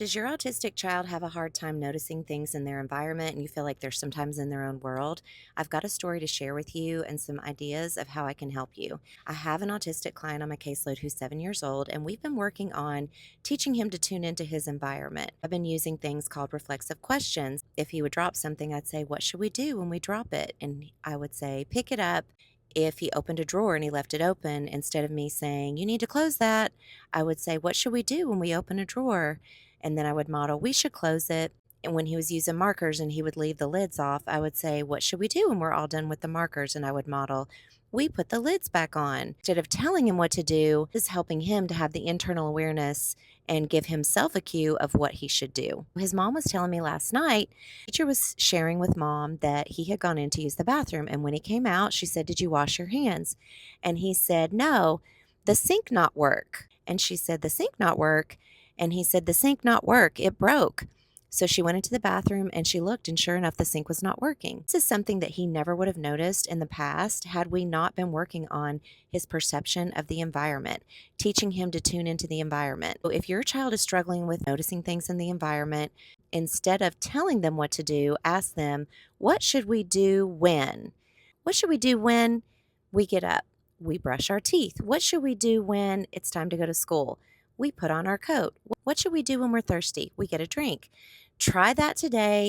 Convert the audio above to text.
Does your autistic child have a hard time noticing things in their environment and you feel like they're sometimes in their own world? I've got a story to share with you and some ideas of how I can help you. I have an autistic client on my caseload who's 7 years old, and we've been working on teaching him to tune into his environment. I've been using things called reflexive questions. If he would drop something, I'd say, "What should we do when we drop it?" And I would say, "Pick it up." If he opened a drawer and he left it open, instead of me saying, "You need to close that," I would say, "What should we do when we open a drawer?" And then I would model, "We should close it." And when he was using markers and he would leave the lids off, I would say, "What should we do when we're all done with the markers?" And I would model, "We put the lids back on." Instead of telling him what to do, is helping him to have the internal awareness and give himself a cue of what he should do. His mom was telling me last night, teacher was sharing with mom that he had gone in to use the bathroom. And when he came out, she said, "Did you wash your hands?" And he said, "No, the sink not work." And she said, "The sink not work?" And he said, "The sink not work, it broke." So she went into the bathroom and she looked, and sure enough, the sink was not working. This is something that he never would have noticed in the past had we not been working on his perception of the environment, teaching him to tune into the environment. So if your child is struggling with noticing things in the environment, instead of telling them what to do, ask them, "What should we do when? What should we do when we get up? We brush our teeth. What should we do when it's time to go to school? We put on our coat. What should we do when we're thirsty? We get a drink." Try that today